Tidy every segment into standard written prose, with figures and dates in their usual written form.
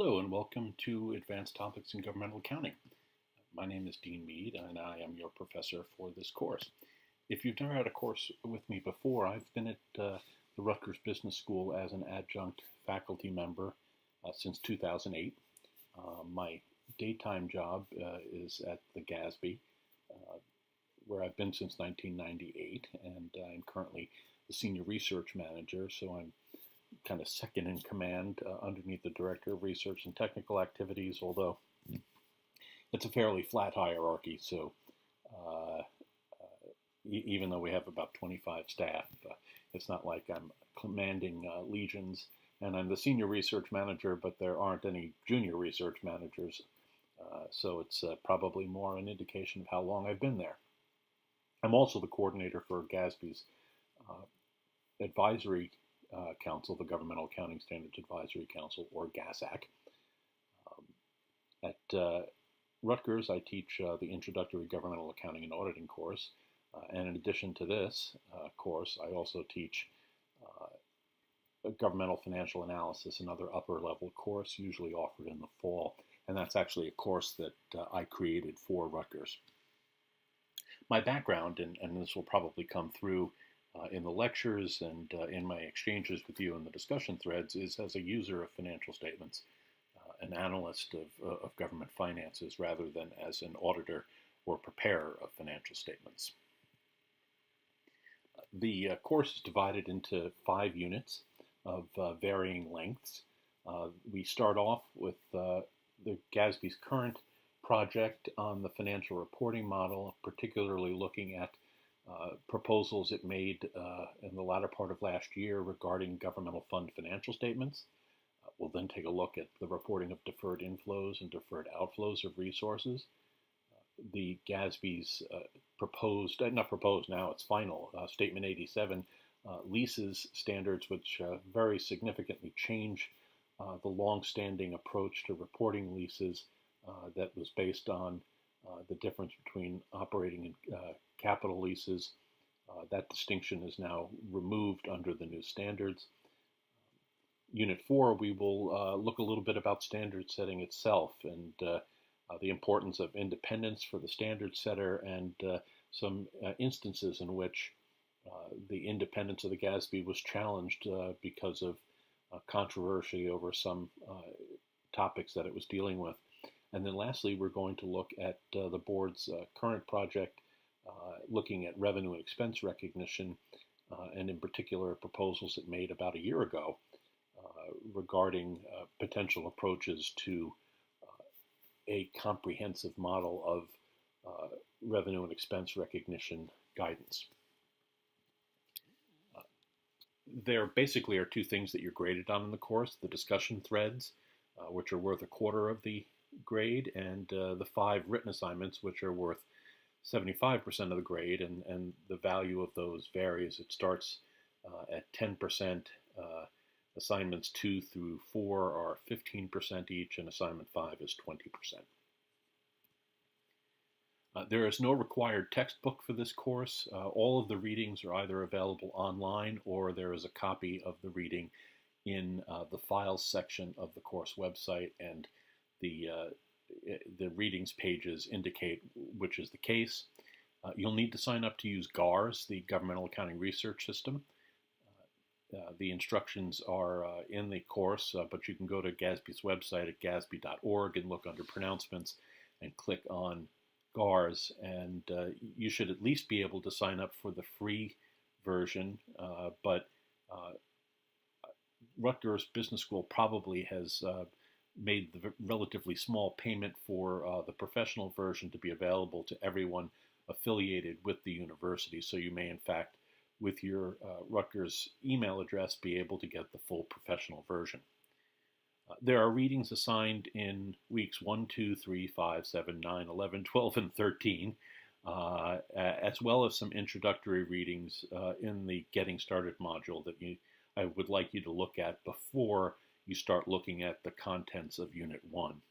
Hello and welcome to Advanced Topics in Governmental Accounting. My name is Dean Mead and I am your professor for this course. If you've never had a course with me before, I've been at the Rutgers Business School as an adjunct faculty member since 2008. My daytime job is at the GASB, where I've been since 1998, and I'm currently the senior research manager, so I'm kind of second in command underneath the Director of Research and Technical Activities, although it's a fairly flat hierarchy, so even though we have about 25 staff, it's not like I'm commanding legions, and I'm the senior research manager, but there aren't any junior research managers, so it's probably more an indication of how long I've been there. I'm also the coordinator for GASB's advisory council, the Governmental Accounting Standards Advisory Council, or GASAC. At Rutgers, I teach the Introductory Governmental Accounting and Auditing course, and in addition to this course, I also teach Governmental Financial Analysis, another upper-level course, usually offered in the fall, and that's actually a course that I created for Rutgers. My background, and this will probably come through in the lectures and in my exchanges with you in the discussion threads, is as a user of financial statements, an analyst of government finances, rather than as an auditor or preparer of financial statements. The course is divided into 5 units of varying lengths. We start off with the GASB's current project on the financial reporting model, particularly looking at proposals it made in the latter part of last year regarding governmental fund financial statements. We'll then take a look at the reporting of deferred inflows and deferred outflows of resources. The GASB's now it's final, Statement 87 leases standards, which very significantly change the long-standing approach to reporting leases that was based on the difference between operating and capital leases. That distinction is now removed under the new standards. Unit 4, we will look a little bit about standard setting itself and the importance of independence for the standard setter, and some instances in which the independence of the GASB was challenged because of controversy over some topics that it was dealing with. And then lastly, we're going to look at the board's current project, looking at revenue and expense recognition, and in particular proposals it made about a year ago regarding potential approaches to a comprehensive model of revenue and expense recognition guidance. There basically are 2 things that you're graded on in the course: the discussion threads, which are worth 1/4 of the grade, and the 5 written assignments, which are worth 75% of the grade, and the value of those varies. It starts at 10%. Assignments 2 through 4 are 15% each, and assignment 5 is 20%. There is no required textbook for this course. All of the readings are either available online, or there is a copy of the reading in the files section of the course website, and the readings pages indicate which is the case. You'll need to sign up to use GARS, the Governmental Accounting Research System. The instructions are in the course, but you can go to GASB's website at gasb.org and look under pronouncements and click on GARS, and you should at least be able to sign up for the free version, but Rutgers Business School probably has made the relatively small payment for the professional version to be available to everyone affiliated with the university, so you may in fact, with your Rutgers email address, be able to get the full professional version. There are readings assigned in weeks 1, 2, 3, 5, 7, 9, 11, 12, and 13, as well as some introductory readings in the Getting Started module that I would like you to look at before you start looking at the contents of Unit 1.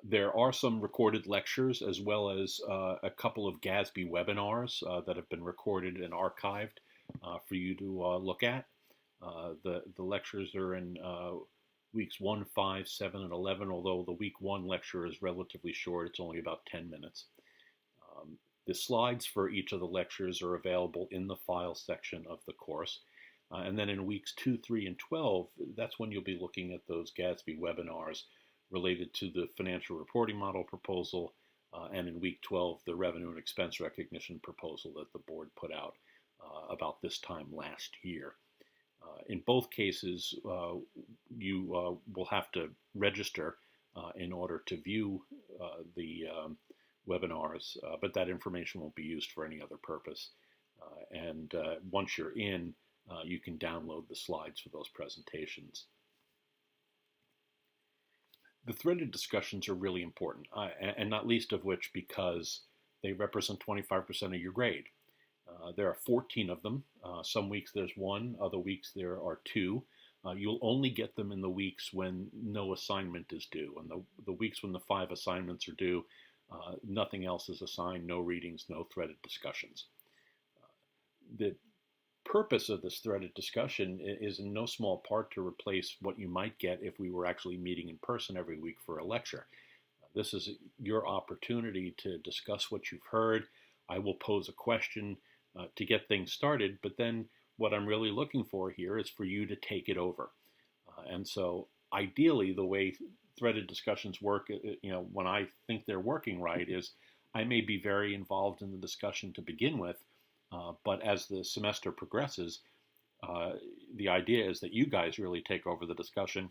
There are some recorded lectures, as well as a couple of GASB webinars that have been recorded and archived for you to look at. The lectures are in weeks 1, 5, 7, and 11, although the week 1 lecture is relatively short. It's only about 10 minutes. The slides for each of the lectures are available in the file section of the course. And then in weeks 2, 3, and 12, that's when you'll be looking at those GASB webinars related to the financial reporting model proposal, and in week 12, the revenue and expense recognition proposal that the board put out about this time last year. In both cases, you will have to register in order to view the webinars, but that information won't be used for any other purpose. And once you're in, you can download the slides for those presentations. The threaded discussions are really important, and not least of which because they represent 25% of your grade. There are 14 of them. Some weeks there's 1, other weeks there are 2. You'll only get them in the weeks when no assignment is due. And the weeks when the 5 assignments are due, nothing else is assigned, no readings, no threaded discussions. The purpose of this threaded discussion is in no small part to replace what you might get if we were actually meeting in person every week for a lecture. This is your opportunity to discuss what you've heard. I will pose a question to get things started, but then what I'm really looking for here is for you to take it over. And so ideally, the way threaded discussions work, when I think they're working right, is I may be very involved in the discussion to begin with, but as the semester progresses, the idea is that you guys really take over the discussion,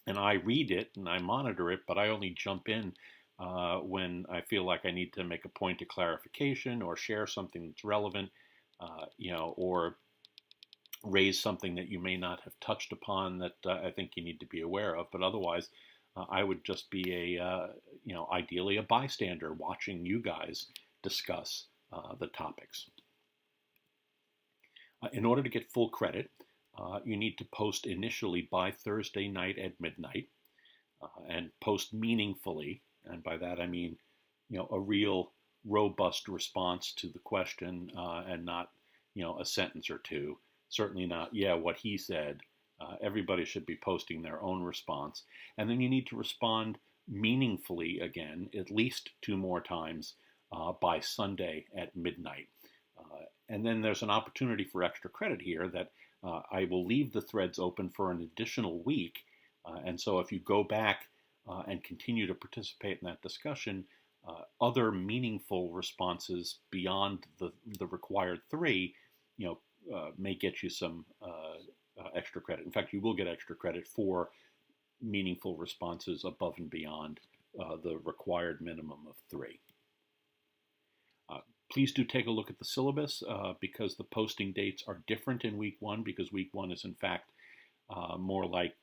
and I read it and I monitor it, but I only jump in when I feel like I need to make a point of clarification or share something that's relevant, or raise something that you may not have touched upon that I think you need to be aware of. But otherwise, I would just be ideally a bystander watching you guys discuss the topics. In order to get full credit, you need to post initially by Thursday night at midnight, and post meaningfully. And by that I mean, a real robust response to the question, and not, a sentence or two. Certainly not, yeah, what he said. Everybody should be posting their own response. And then you need to respond meaningfully again, at least 2 more times by Sunday at midnight. And then there's an opportunity for extra credit here that I will leave the threads open for an additional week. And so if you go back and continue to participate in that discussion, other meaningful responses beyond the required 3, may get you some extra credit. In fact, you will get extra credit for meaningful responses above and beyond the required minimum of 3. Please do take a look at the syllabus because the posting dates are different in week 1, because week 1 is in fact more like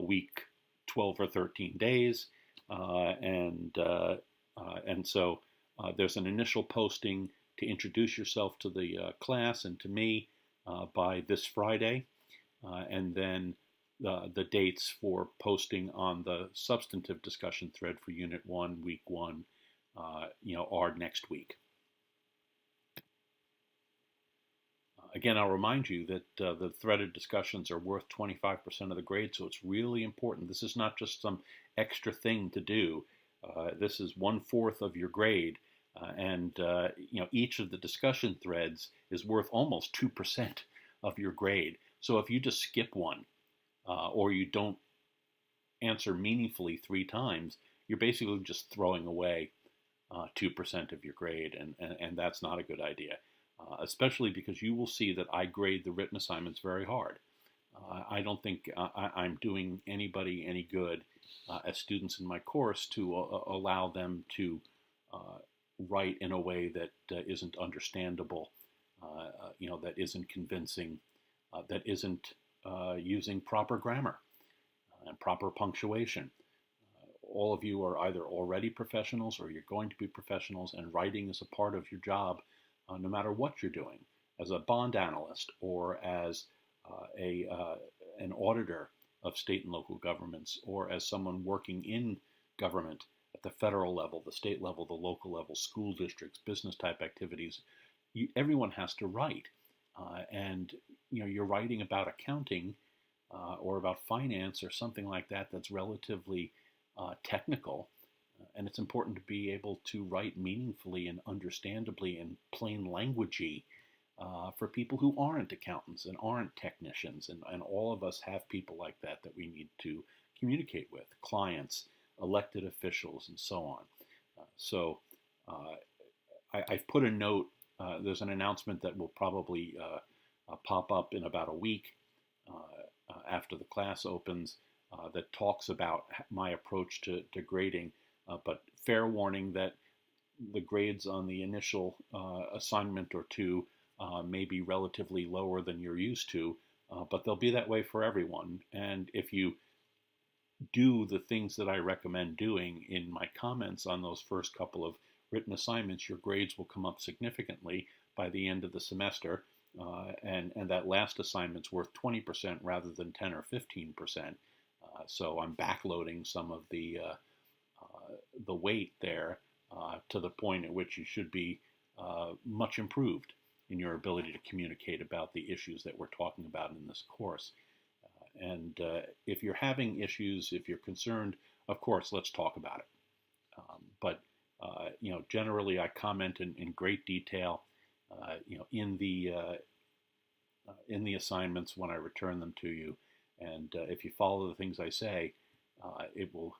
week 12 or 13 days. And so there's an initial posting to introduce yourself to the class and to me by this Friday. And then the dates for posting on the substantive discussion thread for Unit 1, Week 1, are next week. Again, I'll remind you that the threaded discussions are worth 25% of the grade, so it's really important. This is not just some extra thing to do. This is 1/4 of your grade, and each of the discussion threads is worth almost 2% of your grade. So if you just skip one, or you don't answer meaningfully 3 times, you're basically just throwing away 2% of your grade, and that's not a good idea. Especially because you will see that I grade the written assignments very hard. I don't think I'm doing anybody any good as students in my course to allow them to write in a way that isn't understandable, that isn't convincing, that isn't using proper grammar and proper punctuation. All of you are either already professionals or you're going to be professionals, and writing is a part of your job. No matter what you're doing, as a bond analyst or as an auditor of state and local governments, or as someone working in government at the federal level, the state level, the local level, school districts, business type activities, everyone has to write. And you're writing about accounting, or about finance or something like that that's relatively technical. And it's important to be able to write meaningfully and understandably in plain languagey for people who aren't accountants and aren't technicians. And all of us have people like that that we need to communicate with, clients, elected officials, and so on. So I've put a note. There's an announcement that will probably pop up in about a week after the class opens that talks about my approach to grading. But fair warning that the grades on the initial assignment or two may be relatively lower than you're used to, but they'll be that way for everyone. And if you do the things that I recommend doing in my comments on those first couple of written assignments, your grades will come up significantly by the end of the semester. And that last assignment's worth 20% rather than 10 or 15%. So I'm backloading some of the weight there to the point at which you should be much improved in your ability to communicate about the issues that we're talking about in this course. And if you're having issues, if you're concerned, of course, let's talk about it. But generally, I comment in great detail, in the assignments when I return them to you. And if you follow the things I say, it will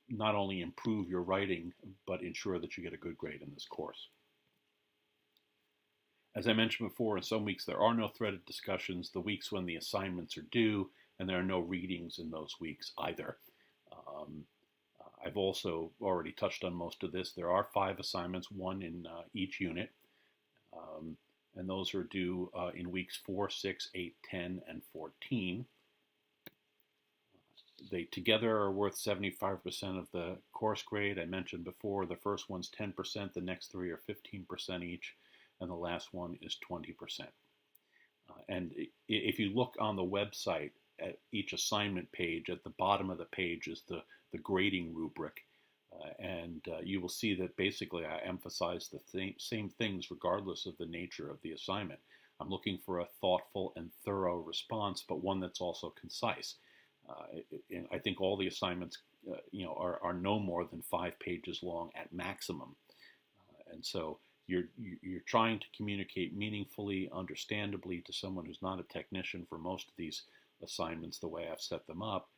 not only improve your writing, but ensure that you get a good grade in this course. As I mentioned before, in some weeks there are no threaded discussions, the weeks when the assignments are due, and there are no readings in those weeks either. I've also already touched on most of this. There are 5 assignments, one in each unit, and those are due in weeks 4, 6, 8, 10, and 14. They together are worth 75% of the course grade. I mentioned before, the first one's 10%, the next 3 are 15% each, and the last one is 20%. And if you look on the website at each assignment page, at the bottom of the page is the grading rubric. And you will see that basically I emphasize the same things regardless of the nature of the assignment. I'm looking for a thoughtful and thorough response, but one that's also concise. I think all the assignments, are no more than 5 pages long at maximum, and so you're trying to communicate meaningfully, understandably to someone who's not a technician for most of these assignments the way I've set them up,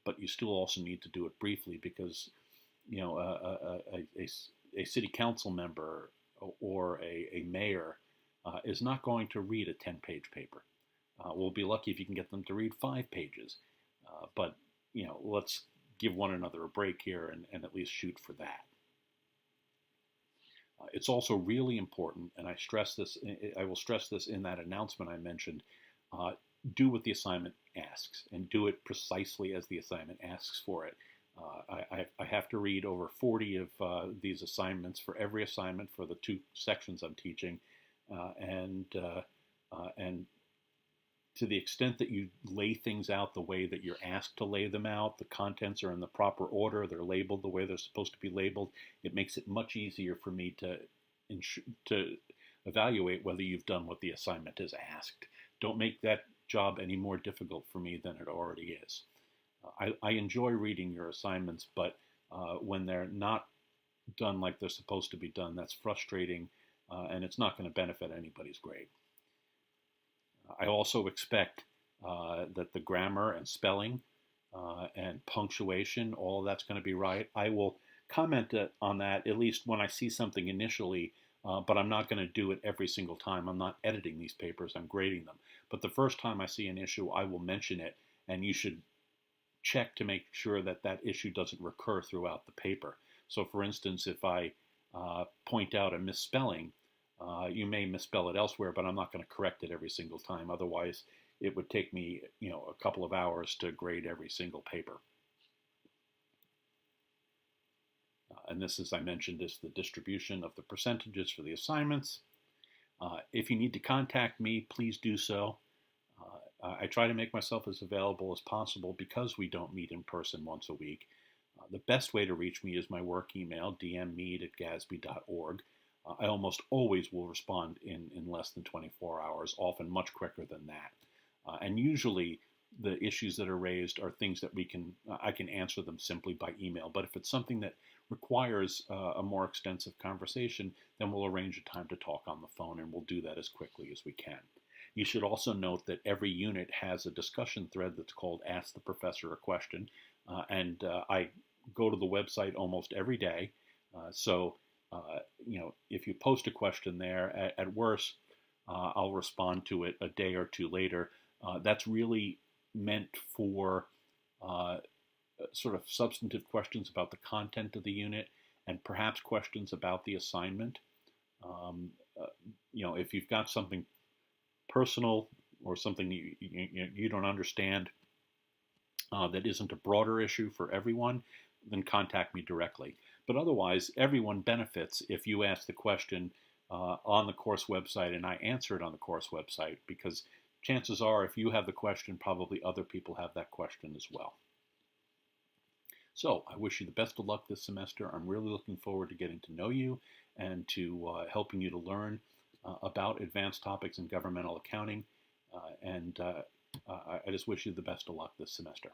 but you still also need to do it briefly because, a city council member or a mayor is not going to read a 10-page paper. We'll be lucky if you can get them to read 5 pages. But, let's give one another a break here and at least shoot for that. It's also really important, and I will stress this in that announcement I mentioned, do what the assignment asks and do it precisely as the assignment asks for it. I have to read over 40 of these assignments for every assignment for the 2 sections I'm teaching, and to the extent that you lay things out the way that you're asked to lay them out, the contents are in the proper order, they're labeled the way they're supposed to be labeled, it makes it much easier for me to evaluate whether you've done what the assignment is asked. Don't make that job any more difficult for me than it already is. I enjoy reading your assignments, but when they're not done like they're supposed to be done, that's frustrating, and it's not going to benefit anybody's grade. I also expect that the grammar and spelling and punctuation, all of that's going to be right. I will comment on that at least when I see something initially, but I'm not going to do it every single time. I'm not editing these papers, I'm grading them. But the first time I see an issue, I will mention it, and you should check to make sure that that issue doesn't recur throughout the paper. So for instance, if I point out a misspelling, you may misspell it elsewhere, but I'm not going to correct it every single time. Otherwise, it would take me, a couple of hours to grade every single paper. And this, as I mentioned, is the distribution of the percentages for the assignments. If you need to contact me, please do so. I try to make myself as available as possible because we don't meet in person once a week. The best way to reach me is my work email, dmmead@gasb.org. I almost always will respond in less than 24 hours, often much quicker than that. And usually the issues that are raised are things that I can answer them simply by email. But if it's something that requires a more extensive conversation, then we'll arrange a time to talk on the phone, and we'll do that as quickly as we can. You should also note that every unit has a discussion thread that's called Ask the Professor a Question, and I go to the website almost every day. So, if you post a question there, at worst, I'll respond to it a day or two later. That's really meant for sort of substantive questions about the content of the unit and perhaps questions about the assignment. Um, if you've got something personal or something you don't understand that isn't a broader issue for everyone, then contact me directly. But otherwise, everyone benefits if you ask the question on the course website and I answer it on the course website, because chances are if you have the question, probably other people have that question as well. So I wish you the best of luck this semester. I'm really looking forward to getting to know you and to helping you to learn about advanced topics in governmental accounting. And I just wish you the best of luck this semester.